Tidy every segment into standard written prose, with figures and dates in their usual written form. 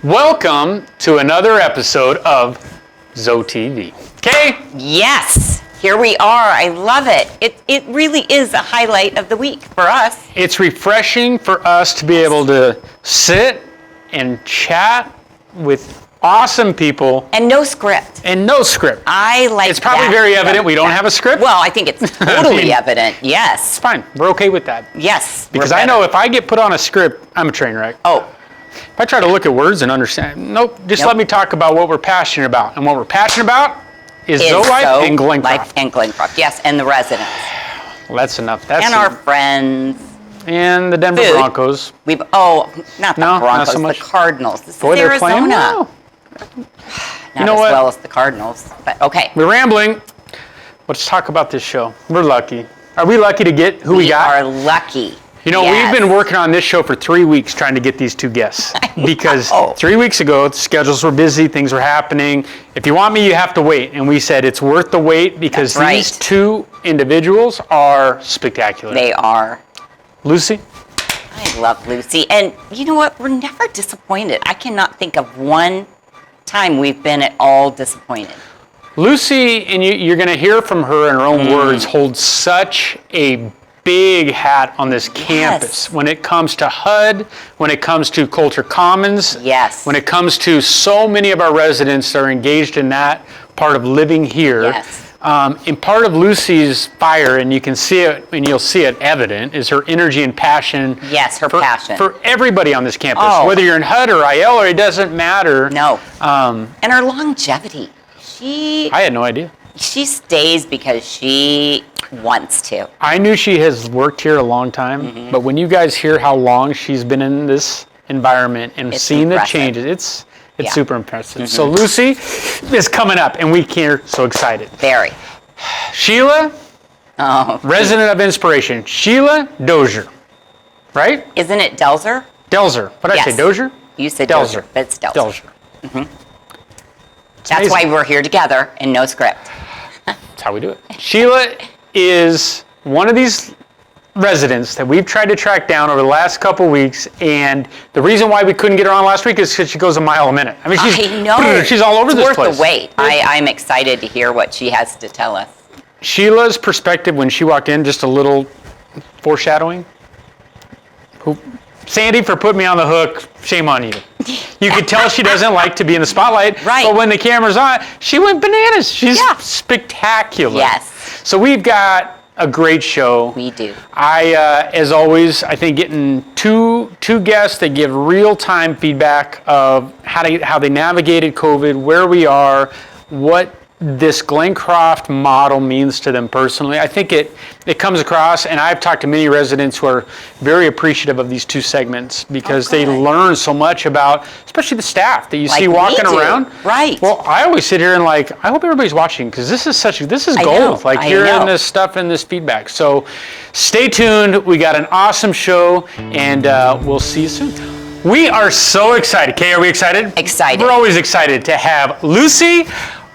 Welcome to another episode of ZoeTV. Okay? Yes, here we are. I love it. It really is a highlight of the week for us. It's refreshing for us to be able to sit and chat with awesome people. And no script. And no script. I like It's probably that. very evident we don't have a script. Well, I think it's totally evident. Yes. It's fine. We're okay with that. Yes. Because I know if I get put on a script, I'm a train wreck. Oh. If I try to look at words and understand, just let me talk about what we're passionate about. And what we're passionate about is Zoe Life and Glencroft. Life and Glencroft, yes, and the residents. Well, that's enough. And our friends. And the Denver Broncos. Not the Broncos, not so much. the Cardinals. This Boy, is they're playing Arizona. well. Not as well as the Cardinals, but okay. We're rambling. Let's talk about this show. We're lucky. Are we lucky to get who we got? We are lucky. You know, Yes. we've been working on this show for 3 weeks trying to get these two guests. Because 3 weeks ago, the schedules were busy, things were happening. If you want me, you have to wait. And we said it's worth the wait because these two individuals are spectacular. They are. Lucy? I love Lucy. And you know what? We're never disappointed. I cannot think of one time we've been at all disappointed. Lucy, and you're going to hear from her in her own words, holds such a big hat on this campus when it comes to HUD, when it comes to Culture Commons, when it comes to so many of our residents that are engaged in that part of living here. And part of Lucy's fire, and you can see it, and you'll see it evident, is her energy and passion. Yes, her passion. For everybody on this campus, whether you're in HUD or IL, or it doesn't matter. No. And her longevity. I had no idea. She stays because she wants to. I knew she has worked here a long time, but when you guys hear how long she's been in this environment and seen the changes, it's super impressive. So Lucy is coming up, and we're so excited. Very. Sheila, resident of inspiration, Sheila Delzer, right? Isn't it Delzer? Delzer. What did I say, Dozier? You said Delzer, but it's Delzer. That's why we're here together and no script. That's how we do it. Sheila is one of these residents that we've tried to track down over the last couple weeks, and the reason why we couldn't get her on last week is because she goes a mile a minute. I mean, she's all over this place. It's worth the wait. I'm excited to hear what she has to tell us. Sheila's perspective when she walked in, just a little foreshadowing. Sandy, for putting me on the hook, shame on you. You could tell she doesn't like to be in the spotlight, but when the camera's on, she went bananas. She's spectacular. Yes. So we've got a great show. We do. As always, I think getting two guests that give real-time feedback of how they navigated COVID, where we are, what this Glencroft model means to them personally. I think it comes across, and I've talked to many residents who are very appreciative of these two segments because they learn so much about, especially the staff that you see walking around. Right. Well, I always sit here and I hope everybody's watching because this is gold. Hearing this stuff and this feedback. So stay tuned. We got an awesome show, and we'll see you soon. We are so excited. Kay, are we excited? Excited. We're always excited to have Lucy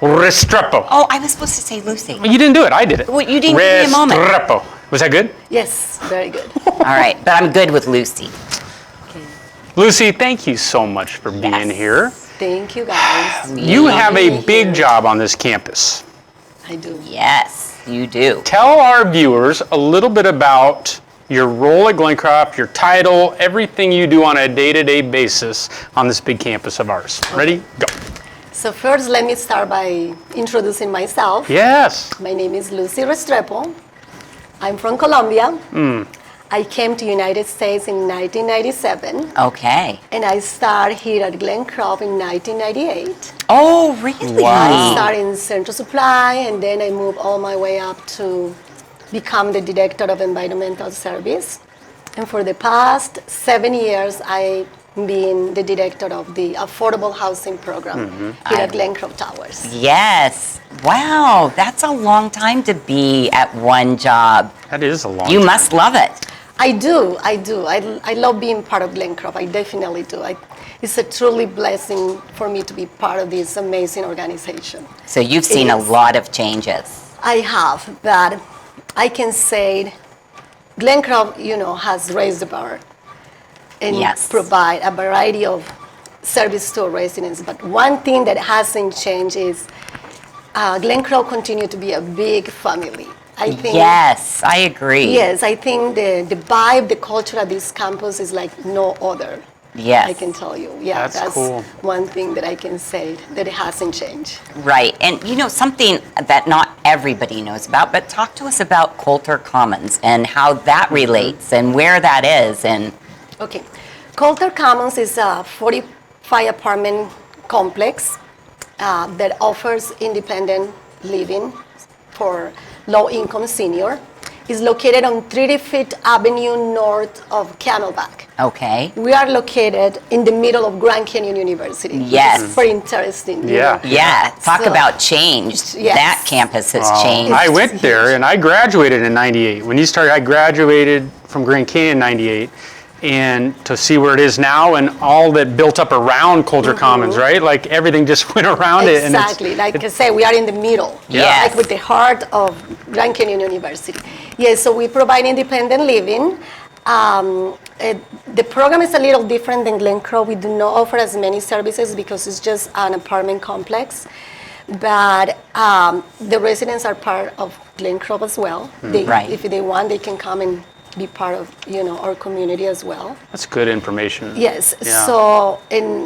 Restrepo. Oh, I was supposed to say Lucy. Well, you didn't do it. I did it. Well, you didn't give me a moment. Restrepo. Was that good? Yes, very good. All right, but I'm good with Lucy. Okay. Lucy, thank you so much for being here. Thank you, guys. You have a big job on this campus. I do. Yes, you do. Tell our viewers a little bit about your role at Glencroft, your title, everything you do on a day-to-day basis on this big campus of ours. Ready? Go. So first, let me start by introducing myself. Yes. My name is Lucy Restrepo. I'm from Colombia. I came to United States in 1997. Okay. And I started here at Glencroft in 1998. Oh, really? Wow. I started in Central Supply, and then I moved all my way up to become the Director of Environmental Service. And for the past 7 years, I've been the Director of the Affordable Housing Program here at Glencroft Towers. Yes. Wow, that's a long time to be at one job. That is a long You time. must love it. I do. I love being part of Glencroft. I definitely do. It's a truly blessing for me to be part of this amazing organization. So you've seen a lot of changes. I have, but I can say Glencroft, has raised the bar and provide a variety of service to our residents. But one thing that hasn't changed is Glencroft continue to be a big family. I think. Yes, I agree. Yes, I think the vibe, the culture at this campus is like no other. Yes. I can tell you. Yeah, That's cool. one thing that I can say that it hasn't changed. Right. And something that not everybody knows about, but talk to us about Coulter Commons and how that relates and where that is. And Okay. Coulter Commons is a 45 apartment complex that offers independent living for low-income senior. It's located on 35th Avenue north of Camelback. okay. We are located in the middle of Grand Canyon University. Yes. Which is very interesting. you Yeah. know. Yeah. Talk So- about change. Yes. That campus has Oh, changed. I went there and I graduated in '98. When you started, I graduated from Grand Canyon in '98, and to see where it is now and all that built up around Coulter Commons, right? Like everything just went around it. And Exactly. Like I say, we are in the middle. Yes. Like with the heart of Grand Canyon University. Yes, so we provide independent living. The program is a little different than Glencroft. We do not offer as many services because it's just an apartment complex. But the residents are part of Glencroft as well. Right. If they want, they can come and be part of our community as well. that's good information. Yes. Yeah. So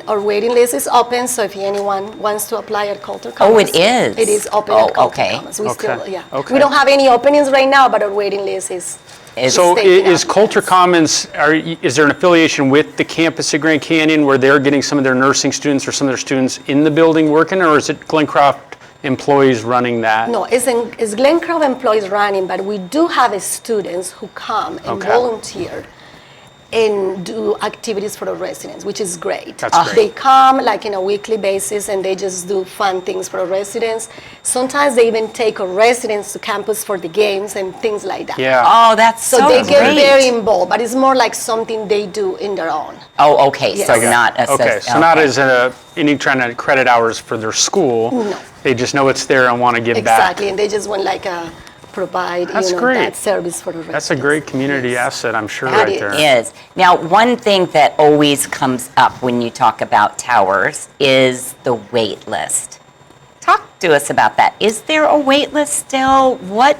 our waiting list is open. So if anyone wants to apply at Coulter Commons, Oh, it is? It is open Oh, at Coulter okay. Commons. We Okay. still, yeah. Okay. We don't have any openings right now, but our waiting list is. So taken is up. Coulter Commons, is there an affiliation with the campus at Grand Canyon where they're getting some of their nursing students or some of their students in the building working, or is it Glencroft employees running that? No, it's Glencroft employees running, but we do have students who come and Okay. volunteer and do activities for the residents, which is great. That's great. They come like in a weekly basis and they just do fun things for the residents. Sometimes they even take our residents to campus for the games and things like that. Yeah. Oh, that's so, So they get great. very involved, but it's more like something they do in their own. Oh, okay. So Yes. not a Okay, so not as any trying to credit hours for their school. No. They just know it's there and want to give back. Exactly, and they just want like provide That's great. that service for the residents. That's a great community Yes. asset, I'm sure, That right there. Is. Now, one thing that always comes up when you talk about towers is the wait list. Talk to us about that. Is there a wait list still? What?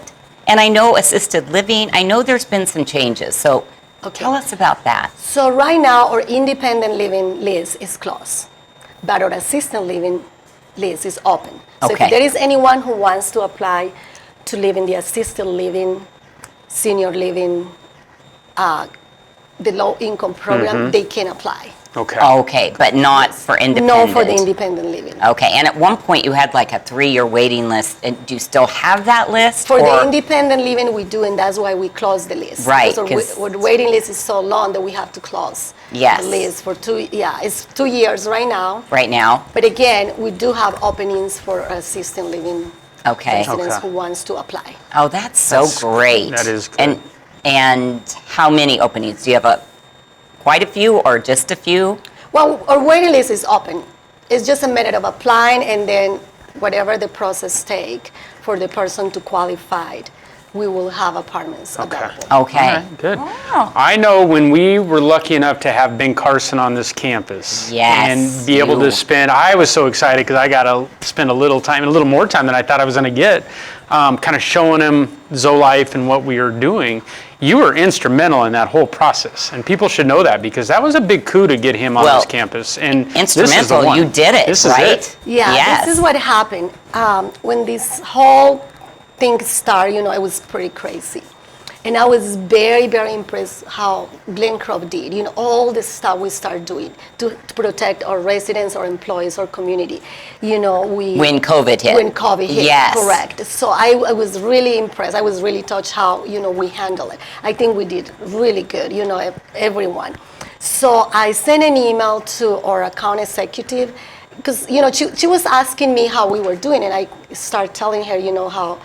And I know assisted living, I know there's been some changes, so Okay. tell us about that. So right now, our independent living list is closed, but our assisted living list is open. So Okay. if there is anyone who wants to apply to live in the assisted living, senior living, the low-income program, they can apply. Okay. Okay, but not for independent? No for the independent living. Okay, and at one point you had like a 3-year waiting list, and do you still have that list? For the or- independent living, we do, and that's why we close the list. Right, Because 'cause- our waiting list is so long that we have to close Yes. the list for it's 2 years right now. Right now? But again, we do have openings for assisted living Okay. residents Okay. who wants to apply. Oh, that's so That's- great. that is good. And how many openings? Do you have quite a few or just a few? Well, our waiting list is open. It's just a matter of applying, and then whatever the process take for the person to qualify, we will have apartments available. Okay. All right, good. Wow. I know when we were lucky enough to have Ben Carson on this campus Yes, and be able you. to spend, I was so excited because I got to spend a little more time than I thought I was going to get, kind of showing him ZoeLife and what we are doing. You were instrumental in that whole process, and people should know that because that was a big coup to get him on Well, this campus. And this is the Instrumental, one. you did it, This is right? it. Yeah, Yes. this is what happened. When this whole thing started, it was pretty crazy. And I was very, very impressed how Glencroft did, all the stuff we started doing to protect our residents, our employees, our community. When COVID hit. When COVID hit, Yes. correct. So I was really impressed. I was really touched how, we handled it. I think we did really good, everyone. So I sent an email to our account executive because, she was asking me how we were doing, and I started telling her, how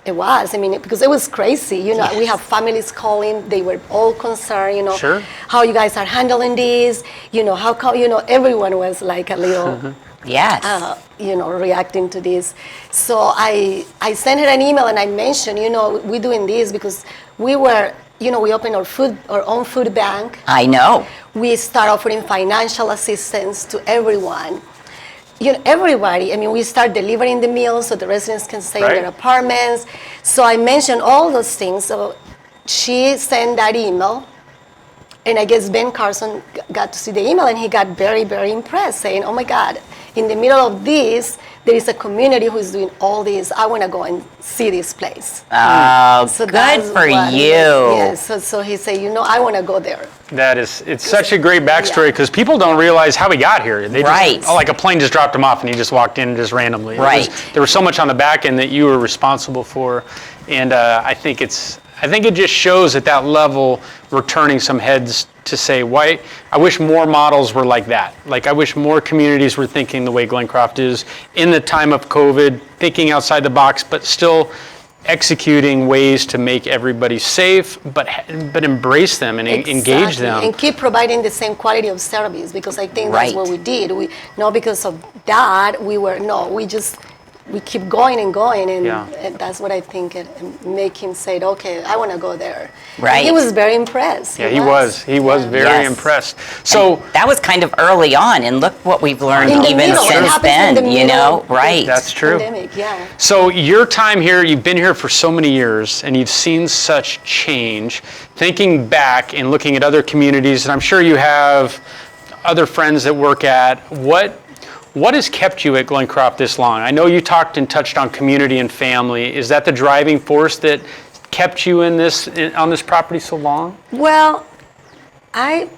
it was. I mean, because it was crazy. We have families calling. They were all concerned, Sure. how you guys are handling this. How come, everyone was like a little, Yes. reacting to this. So I sent her an email and I mentioned, we're doing this because we were, we opened our own food bank. I know. We start offering financial assistance to everyone. Everybody. I mean, we start delivering the meals so the residents can stay in Right. their apartments. So I mentioned all those things. So she sent that email, and I guess Ben Carson got to see the email, and he got very, very impressed, saying, "Oh my God, in the middle of this, there is a community who's doing all this. I want to go and see this place." Oh, So good that's for what you. Yes. So he said, I want to go there. It's such a great backstory because people don't realize how he got here. They just, Right. like a plane just dropped him off and he just walked in just randomly. Right. There was so much on the back end that you were responsible for, and I think it just shows at that level we're turning some heads to say, why? I wish more models were like that. Like I wish more communities were thinking the way Glencroft is in the time of COVID, thinking outside the box, but still executing ways to make everybody safe, but embrace them and engage them. And keep providing the same quality of service, because I think Right. that's what we did. We not because of that we keep going and going, and that's what I think it make him say, okay, I want to go there. Right. And he was very impressed. Yeah, he was very Yes. impressed. So That was kind of early on, and look what we've learned In the even middle. It since happens in then, the middle. Right. that's true. Pandemic, yeah. So your time here, you've been here for so many years and you've seen such change. Thinking back and looking at other communities, and I'm sure you have other friends that work at, what has kept you at Glencroft this long? I know you talked and touched on community and family. Is that the driving force that kept you on this property so long? Well, I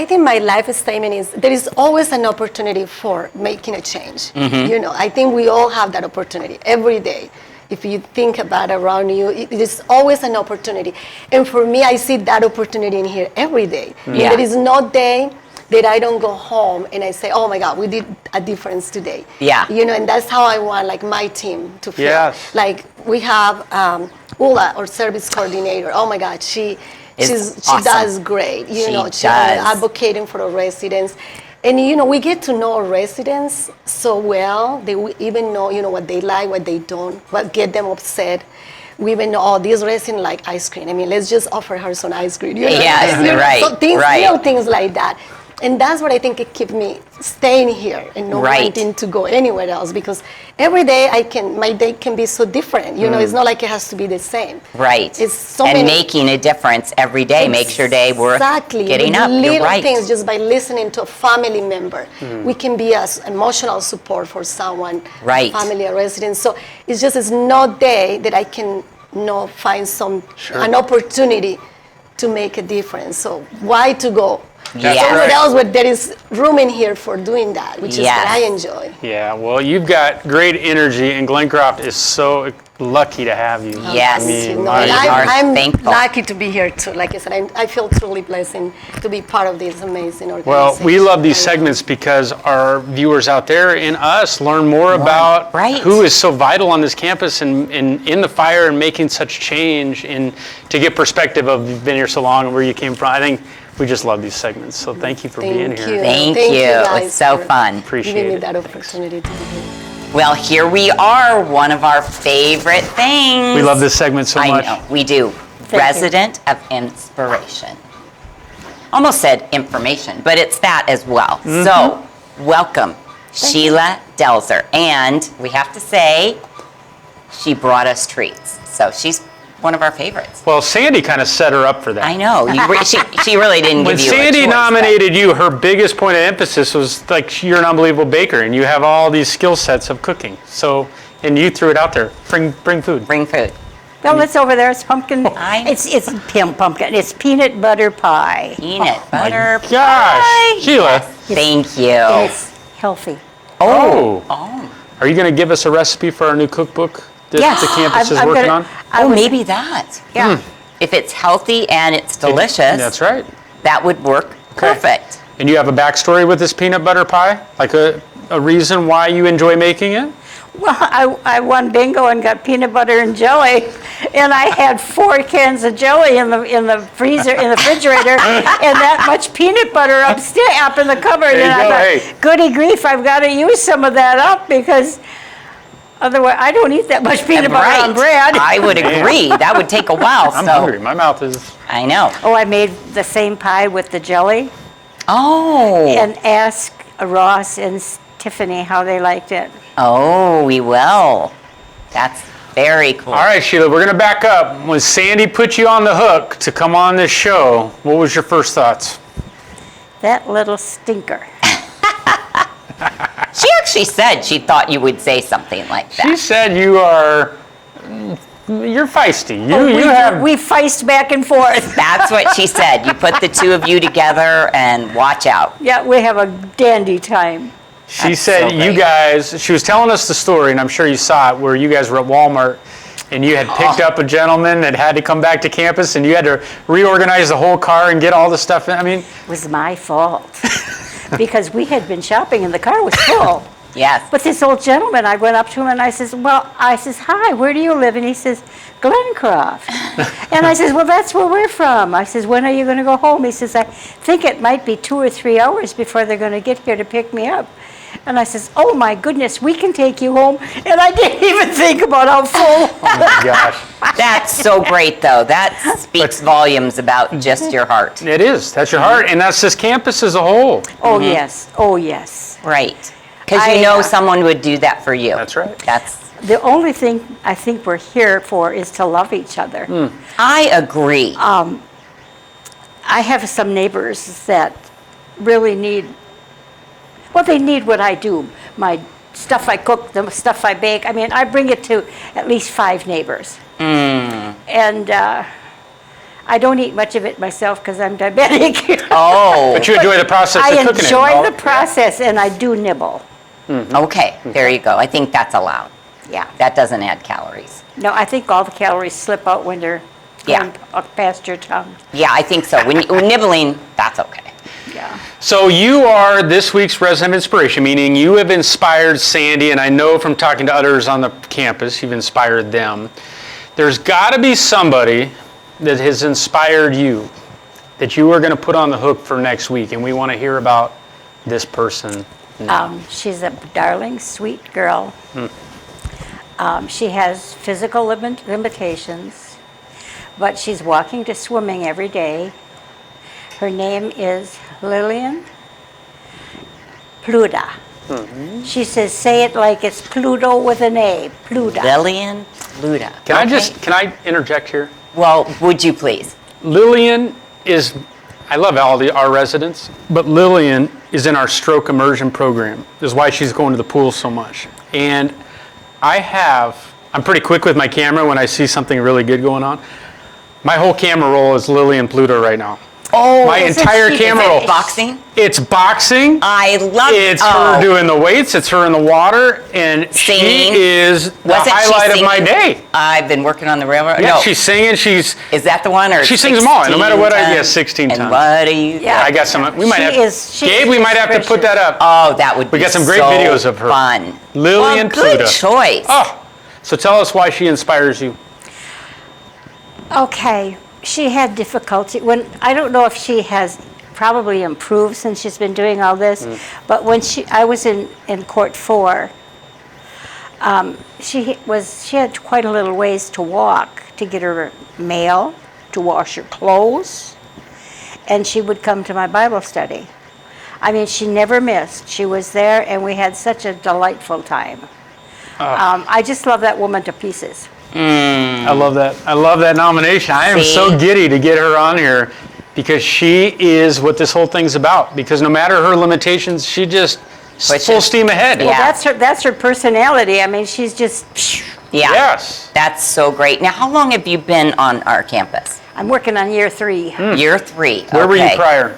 think my life statement is there is always an opportunity for making a change. I think we all have that opportunity every day. If you think about around you, it is always an opportunity. And for me, I see that opportunity in here every day. Yeah. There is no day that I don't go home and I say, oh my God, we did a difference today. Yeah. And that's how I want my team to feel. Yes. Like we have Ula, our service coordinator. Oh my God, she awesome. does great. She She's does. advocating for our residents. And we get to know our residents so well. They even know, what they like, what they don't, what get them upset. We even know, this resident like ice cream. I mean, let's just offer her some ice cream. Yes, right, So things, right. little things like that. And that's what I think it keeps me staying here and not Right. wanting to go anywhere else, because every day my day can be so different. It's not like it has to be the same. Right. It's so and many making a difference every day makes your day worth getting with up. little You're right. things, just by listening to a family member, we can be as emotional support for someone, Right. family or resident. So it's no day that I can not find an opportunity to make a difference. So why to go That's somewhere right. else where there is room in here for doing that, which is what I enjoy. Yeah, well, you've got great energy, and Glencroft is so lucky to have you. Yes. I mean, No, my and are I'm thankful. lucky to be here too. Like I said, I feel truly blessed to be part of this amazing organization. Well, we love these segments because our viewers out there and us learn more about Right. who is so vital on this campus and in the fire and making such change, and to get perspective of you've been here so long and where you came from. I think we just love these segments. So thank you for being here. Thank Thank you. you It guys was so for fun. Appreciate giving me it. that opportunity to be here. Well, here we are, one of our favorite things. We love this segment so much. I know, we do. Resident of Inspiration. Almost said information, but it's that as well. Mm-hmm. So, welcome, Sheila Delzer. And we have to say, she brought us treats. So she's one of our favorites. Well, Sandy kind of set her up for that. I know. She really didn't When give you a Sandy choice, but- nominated you, her biggest point of emphasis was like, you're an unbelievable baker and you have all these skill sets of cooking. So, and you threw it out there. Bring food. Bring food. Well, it's over there. It's pumpkin. I- It's pumpkin. It's peanut butter pie. Peanut butter Gosh, pie. Sheila. Thank you. It's healthy. Oh. Oh. Are you going to give us a recipe for our new cookbook that Yes. the campus is I'm working gonna- on? I Oh, was- maybe that. Yeah. If it's healthy and it's delicious, That's right. that would work perfect. And you have a backstory with this peanut butter pie? Like a reason why you enjoy making it? Well, I won bingo and got peanut butter and jelly, and I had 4 cans of jelly in the freezer, in the refrigerator, and that much peanut butter up in the cupboard. There you And go, I hey. thought, goody grief, I've got to use some of that up because Otherwise, I don't eat that much peanut butter on Right. bread. I would agree. That would take a while. I'm so hungry. My mouth is. I know. Oh, I made the same pie with the jelly Oh. and asked Ross and Tiffany how they liked it. Oh, we will. That's very cool. All right, Sheila, we're going to back up. When Sandy put you on the hook to come on this show, what was your first thoughts? That little stinker. She actually said she thought you would say something like that. She said you're feisty. We feist back and forth. That's what she said. You put the two of you together and watch out. Yeah, we have a dandy time. She That's said so you great. guys, she was telling us the story, and I'm sure you saw it, where you guys were at Walmart and you had picked up a gentleman that had to come back to campus and you had to reorganize the whole car and get all the stuff in. I mean, It was my fault because we had been shopping and the car was full. Yes. But this old gentleman, I went up to him and I says, hi, where do you live? And he says, Glencroft. And I says, well, that's where we're from. I says, when are you going to go home? He says, I think it might be 2 or 3 hours before they're going to get here to pick me up. And I says, oh my goodness, we can take you home. And I didn't even think about how full. oh my gosh. That's so great, though. That speaks volumes about just your heart. It is. That's your heart. And that's this campus as a whole. Oh, yes. Oh, yes. Right. Because you I, know someone would do that for you. That's right. That's. The only thing I think we're here for is to love each other. I agree. I have some neighbors that really need, well, they need what I do. My stuff I cook, the stuff I bake. I mean, I bring it to at least 5 neighbors. And I don't eat much of it myself because I'm diabetic. Oh, But you enjoy the process I of cooking it. enjoy the process and I do nibble. okay. There you go. I think that's allowed. Yeah. That doesn't add calories. No, I think all the calories slip out when they're Yeah. going up past your tongue. Yeah, I think so. When nibbling, that's okay. Yeah. So you are this week's resident of inspiration, meaning you have inspired Sandy, and I know from talking to others on the campus, you've inspired them. There's got to be somebody that has inspired you that you are going to put on the hook for next week, and we want to hear about this person now. She's a darling, sweet girl. She has physical limitations, but she's walking to swimming every day. Her name is Lillian Pluta. She says, say it like it's Pluto with an A, Pluta. Lillian Luda. Can I interject here? Well, would you please? Lillian is, I love all our residents, but Lillian is in our stroke immersion program. This is why she's going to the pool so much. And I'm pretty quick with my camera when I see something really good going on. My whole camera roll is Lillian Pluto right now. Oh, My entire camera roll. Boxing? It's boxing. I love It's her doing the weights. It's her in the water, and Singing. she is the Wasn't she highlight of my singing? day. I've been working on the railroad. Yeah, no. she's singing. She's Is that the one? Or She sings them all, no matter what 16 16 And tons. what are you? Yeah. I got some. We might She have. is- she Gabe, is we might have to put that up. Oh, that would be We got some great so videos of her. Fun. Lillian well, good Pluta. choice. Oh, so tell us why she inspires you. Okay, she had difficulty I don't know if she has probably improved since she's been doing all this, but when I was in court 4, she had quite a little ways to walk to get her mail, to wash her clothes, and she would come to my Bible study. I mean, she never missed. She was there, and we had such a delightful time. I just love that woman to pieces. I love that. I love that nomination. I am See? so giddy to get her on here because she is what this whole thing's about. Because no matter her limitations, she just Pushes. full steam ahead. Yeah. That's her personality. I mean, she's just. Yeah. Yes. That's so great. Now, how long have you been on our campus? I'm working on year 3. Year 3. Where were you okay. prior?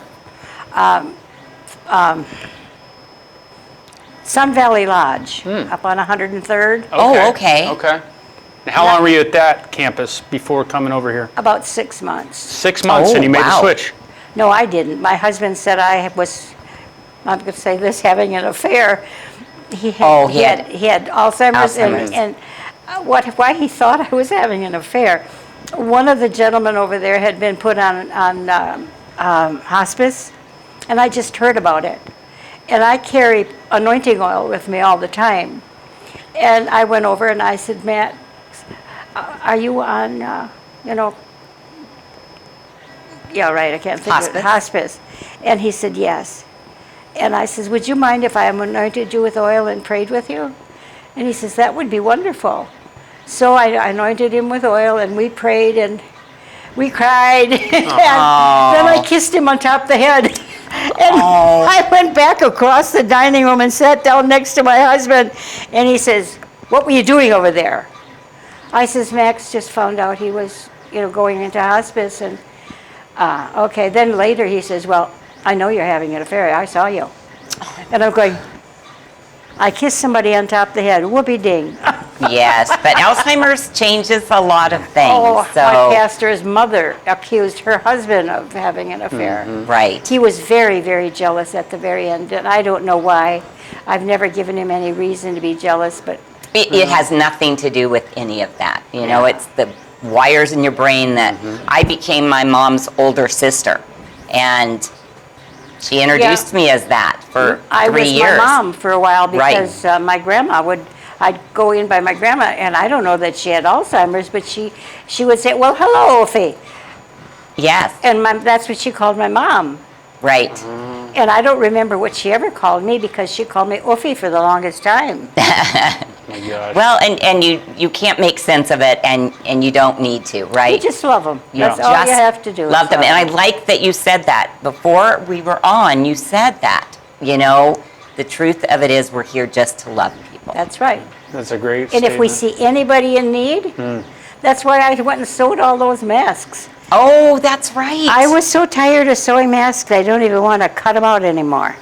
Sun Valley Lodge, up on 103rd, Oh, okay. Okay. And how long were you at that campus before coming over here? about 6 months. 6 months, Oh, and you made wow. the switch. No, I didn't. My husband said I'm going to say this, having an affair. He had Alzheimer's, Alzheimer's. and why he thought I was having an affair. One of the gentlemen over there had been put on hospice, and I just heard about it. And I carry anointing oil with me all the time. And I went over and I said, Matt, are you on, yeah, right, I can't think of it. Hospice. And he said, yes. And I says, would you mind if I anointed you with oil and prayed with you? And he says, that would be wonderful. So I anointed him with oil and we prayed and we cried. And then I kissed him on top of the head. And I went back across the dining room and sat down next to my husband. And he says, what were you doing over there? I says, Max just found out he was, going into hospice. And okay, then later he says, well, I know you're having an affair. I saw you. And I'm going, I kissed somebody on top of the head. Whoopee ding. Yes, but Alzheimer's changes a lot of things. Oh, so. my pastor's mother accused her husband of having an affair. Right. He was very, very jealous at the very end, and I don't know why. I've never given him any reason to be jealous, but It has nothing to do with any of that. It's the wires in your brain that I became my mom's older sister, and she introduced me as that for 3 years. I was my mom for a while because my grandma I'd go in by my grandma, and I don't know that she had Alzheimer's, but she would say, well, hello, Ophi. Yes. And that's what she called my mom. Right. And I don't remember what she ever called me because she called me Ophi for the longest time. Oh my gosh. Well, and you can't make sense of it, and you don't need to, right? You just love them. Yeah. That's all you have to do. Love them. And I like that you said that. Before we were on, you said that. The truth of it is we're here just to love people. That's right. That's a great And if we statement. see anybody in need, that's why I went and sewed all those masks. Oh, that's right. I was so tired of sewing masks, I don't even want to cut them out anymore.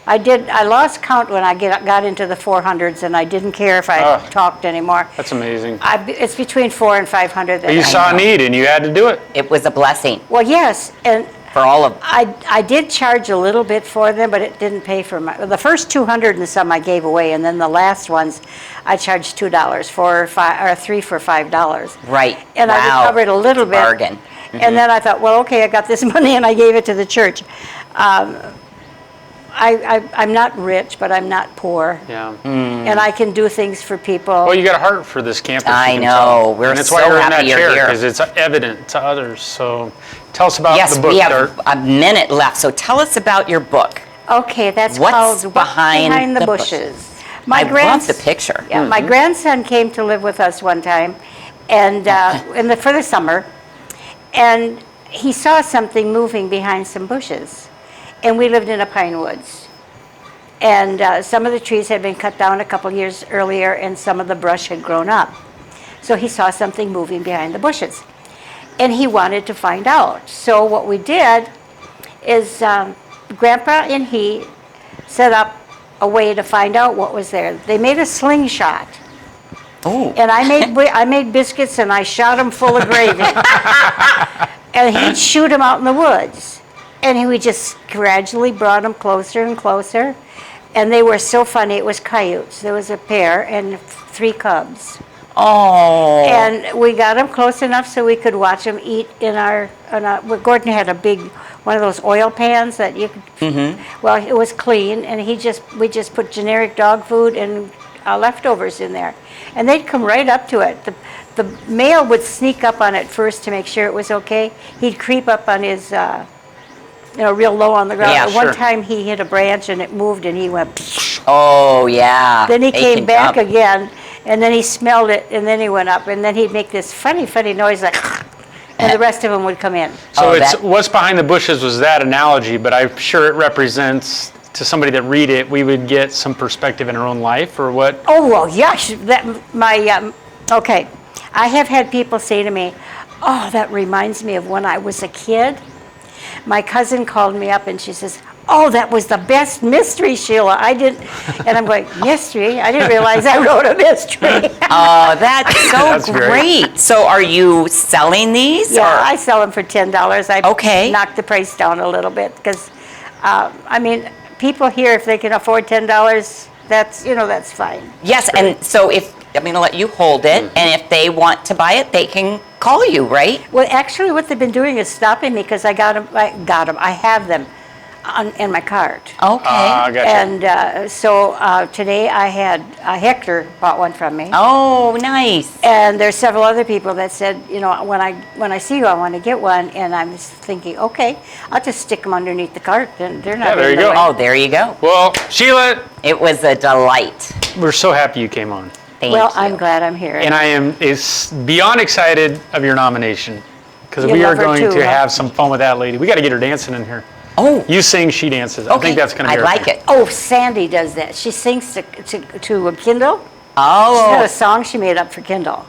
I lost count when I got into the 400s, and I didn't care if I talked anymore. That's amazing. It's between 400 and 500. But you saw a need and you had to do it. It was a blessing Well, yes, and for all of I did charge a little bit for them, but it didn't pay for the first 200 and some I gave away, and then the last ones I charged $2 for 3 for $5. Right. And I Wow. recovered a little It's a bit. bargain. And then I thought, well, okay, I got this money and I gave it to the church. I'm not rich, but I'm not poor. Yeah. And I can do things for people. Well, you got a heart for this campus. I you can know. tell. We're and that's so why you're in happy that you're chair, here. because it's evident to others. So tell us about Yes, the book, we Dart. have a minute left. So tell us about your book. Okay, that's What's called What's behind the the Bushes. I love the picture. Yeah, my grandson came to live with us one time, and for the summer, and he saw something moving behind some bushes, and we lived in a pine woods, and some of the trees had been cut down a couple years earlier, and some of the brush had grown up. So he saw something moving behind the bushes, and he wanted to find out. So what we did is Grandpa and he set up a way to find out what was there. They made a slingshot. Oh. And I made biscuits and I shot them full of gravy. And he'd shoot them out in the woods. And we just gradually brought them closer and closer. And they were so funny. It was coyotes. There was a pair and 3 cubs. Oh. And we got them close enough so we could watch them eat in our well, Gordon had a big, one of those oil pans that you could, well, it was clean, and we just put generic dog food and leftovers in there. And they'd come right up to it. The male would sneak up on it first to make sure it was okay. He'd creep up on his, real low on the ground. Yeah, At one sure. time he hit a branch and it moved and he went, Oh, yeah. then he They came can back jump. again, and then he smelled it, and then he went up, and then he'd make this funny noise like, and the rest of them would come in. So Oh, it's that- what's behind the bushes was that analogy, but I'm sure it represents to somebody that read it, we would get some perspective in our own life, or what? Oh, well, yes, okay. I have had people say to me, oh, that reminds me of when I was a kid. My cousin called me up and she says, oh, that was the best mystery, Sheila. And I'm going, mystery? I didn't realize I wrote a mystery. Oh, that's so That's great. great. So are you selling these? Yeah, or- I sell them for $10. I Okay. knocked the price down a little bit because, people here, if they can afford $10, that's fine. Yes, and so I'm going to let you hold it, and if they want to buy it, they can call you, right? Well, actually, what they've been doing is stopping me because I have them. in my cart. Okay. Gotcha. And so today I had Hector bought one from me. Oh, nice. And there's several other people that said, you know, when I see you, I want to get one. And I was thinking, okay, I'll just stick them underneath the cart. Then they're not. Yeah, there in you the go. way. Oh, there you go. Well, Sheila, It was a delight. we're so happy you came on. Thank Well, you. I'm glad I'm here. And I am beyond excited of your nomination because You we are love her going too, to huh? have some fun with that lady. We got to get her dancing in here. Oh, You sing, she dances. I okay. think that's going to be I her like thing. it. Oh, Sandy does that. She sings to Kindle. She's got Oh, a song she made up for Kindle.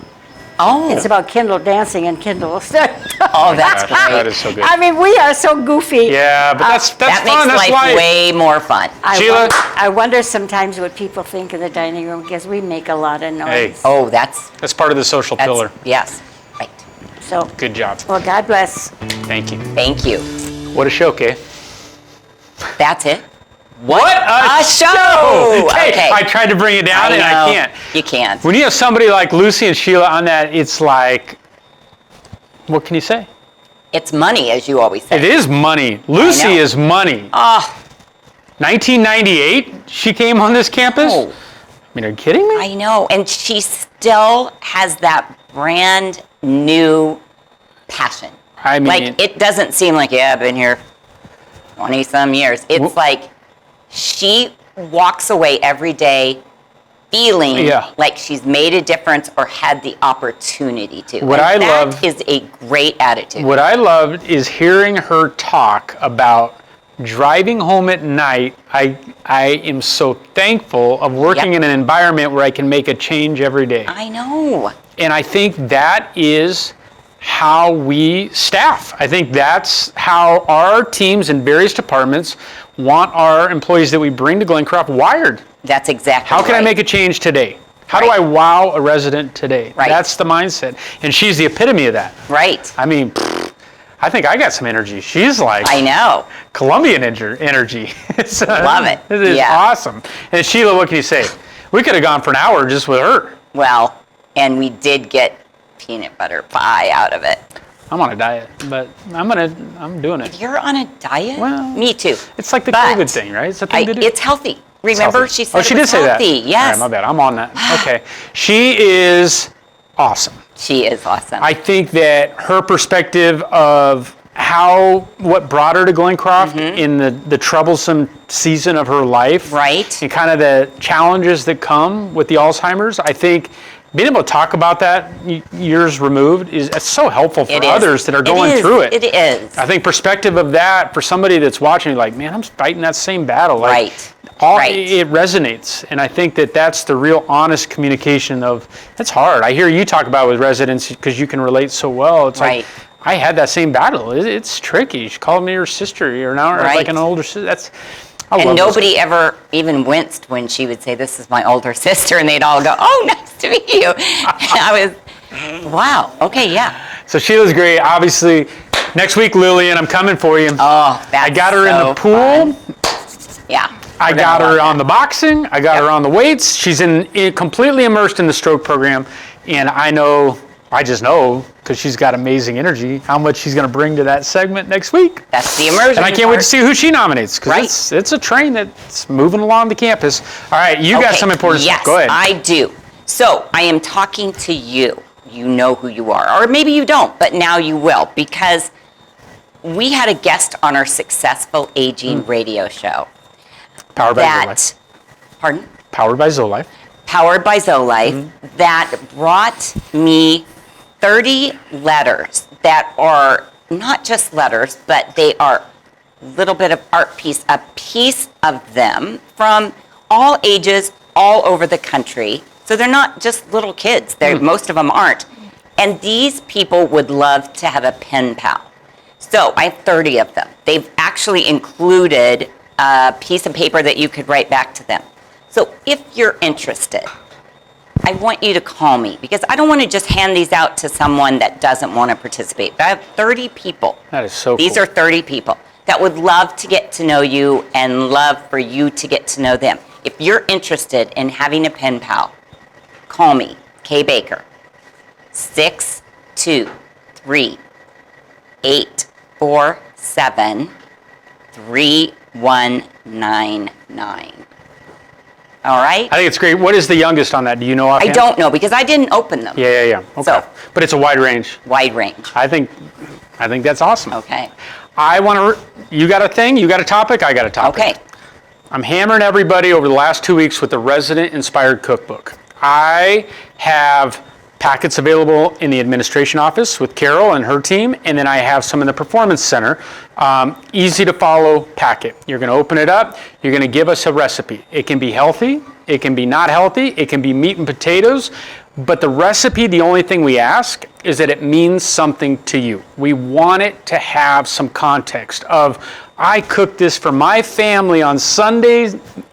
oh, It's about Kindle dancing and Kindle stuff. oh, that's Gosh, great. that is so good. I mean, we are so goofy. Yeah, but that's That fun. makes That's life why. way more fun. Sheila? I wonder sometimes what people think in the dining room because we make a lot of noise. Hey. Oh, that's That's part of the social pillar. yes, right. So, Good job. well, God bless. Thank you. Thank you. What a show, Kay. That's it. What a show! Hey, Okay. I tried to bring it down and I know. can't. You can't. When you have somebody like Lucy and Sheila on that, it's like, what can you say? It's money, as you always say. It is money. Lucy know. is money. Oh, 1998, she came on this campus? Oh. I mean, are you kidding me? I know. And she still has that brand new passion. I mean, Like, it doesn't seem like, yeah, I've been here 20 some years. It's like she walks away every day feeling Yeah. like she's made a difference or had the opportunity to. What And I that love- is a great attitude. what I loved is hearing her talk about driving home at night. I am so thankful of working Yep. in an environment where I can make a change every day. I know. And I think that is how we staff. I think that's how our teams in various departments want our employees that we bring to Glencroft wired. That's exactly How can I right. make a change today? How do Right. I wow a resident today? Right. That's the mindset. And she's the epitome of that. Right. I mean, I think I got some energy. She's like I know. Colombian energy. It's, Love it. It is Yeah. awesome. And Sheila, what can you say? We could have gone for an hour just with her. Well, and we did get peanut butter pie out of it. I'm on a diet, but I'm doing it. You're on a diet? Well, Me too. It's like the But COVID thing, right? It's a thing to do. It's healthy. It's Remember, healthy. she said she it did was say healthy. that. Yes. All right, my bad. I'm on that. Okay. She is awesome. She is awesome. I think that her perspective of what brought her to Glencroft in the troublesome season of her life, Right. and kind of the challenges that come with the Alzheimer's, I think being able to talk about that years removed is so helpful for It is. others that are going is. through it. It is. I think perspective of that for somebody that's watching, like, man, I'm fighting that same battle. Like, Right. Right. It resonates, and I think that that's the real honest communication of, it's hard. I hear you talk about it with residents because you can relate so well. It's Right. like, I had that same battle. It's tricky. She called me her sister. You're now Right. like an older sister. I And love those nobody ever even winced when she would say, "This is my older sister," and they'd all go, "Oh, nice to meet you." And I was, wow, okay, yeah. So Sheila's great. Obviously, next week, Lillian, I'm coming for you. Oh, that's I got her in so the pool. fun. Yeah. I we're got gonna her love on the boxing. I got Yep. her on the weights. She's completely immersed in the stroke program, and I just know because she's got amazing energy how much she's going to bring to that segment next week. That's the immersion. And I can't wait to see who she nominates because Right. it's a train that's moving along the campus. All right, you got Okay, some important yes, stuff. Go ahead. I do. So I am talking to you. You know who you are, or maybe you don't, but now you will, because we had a guest on our Successful Aging radio show. Powered by That, ZoeLife. pardon? Powered by ZoeLife. Powered by ZoeLife, that brought me 30 letters that are not just letters, but they are a little bit of art piece, a piece of them from all ages, all over the country. So they're not just little kids. Most of them aren't. And these people would love to have a pen pal. So I have 30 of them. They've actually included a piece of paper that you could write back to them. So if you're interested, I want you to call me because I don't want to just hand these out to someone that doesn't want to participate. But I have 30 people. That is so These cool. are 30 people that would love to get to know you and love for you to get to know them. If you're interested in having a pen pal, call me, Kay Baker, 623-847-3000. 199. All right? I think it's great. What is the youngest on that? Do you know I offhand? don't know because I didn't open them. Yeah. Okay. So- But it's a wide range. Wide range. I think that's awesome. Okay. I want to. You got a thing? You got a topic? I got a topic. Okay. I'm hammering everybody over the last 2 weeks with the Resident Inspired Cookbook. I have packets available in the administration office with Carol and her team, and then I have some in the Performance Center. Easy to follow packet. You're going to open it up. You're going to give us a recipe. It can be healthy. It can be not healthy. It can be meat and potatoes. But the recipe, the only thing we ask is that it means something to you. We want it to have some context of, I cooked this for my family on Sunday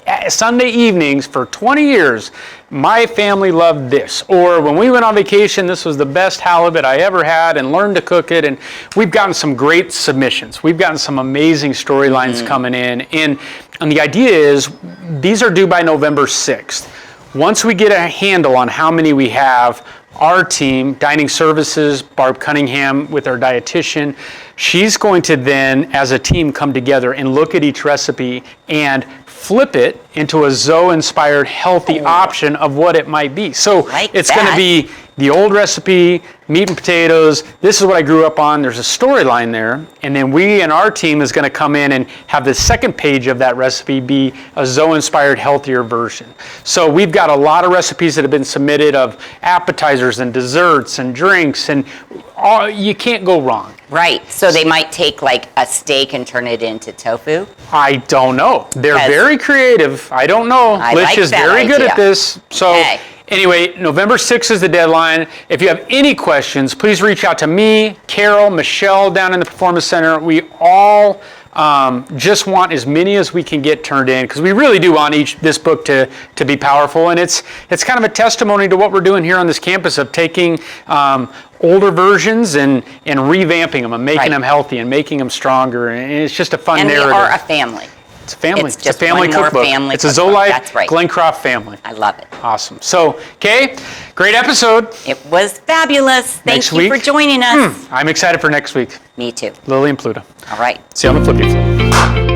evenings for 20 years. My family loved this. Or when we went on vacation, this was the best halibut I ever had and learned to cook it. And we've gotten some great submissions. We've gotten some amazing storylines coming in. And the idea is these are due by November 6th. Once we get a handle on how many we have, our team, Dining Services, Barb Cunningham with our dietitian, she's going to then, as a team, come together and look at each recipe and flip it into a Zoe-inspired healthy option of what it might be. So it's going to be the old recipe, meat and potatoes. This is what I grew up on. There's a storyline there. And then we and our team is going to come in and have the second page of that recipe be a Zoe-inspired healthier version. So we've got a lot of recipes that have been submitted of appetizers and desserts and drinks, and you can't go wrong. Right. So they might take like a steak and turn it into tofu. I don't know. They're very creative. I don't know. I Lish like is that very good idea. at this. So Okay. anyway, November 6th is the deadline. If you have any questions, please reach out to me, Carol, Michelle down in the Performance Center. We all just want as many as we can get turned in, because we really do want this book to be powerful. And it's kind of a testimony to what we're doing here on this campus of taking older versions and revamping them and making them healthy and making them stronger. And it's just a fun narrative. And we are a family. It's a family. It's a just family one more cookbook. family It's a cookbook. Zoe Life That's right. Glencroft family. I love it. Awesome. So, okay, great episode. It was fabulous. Thank Next you week? for joining us. I'm excited for next week. Me too. Lily and Pluto. All right. See you on the flippy flip.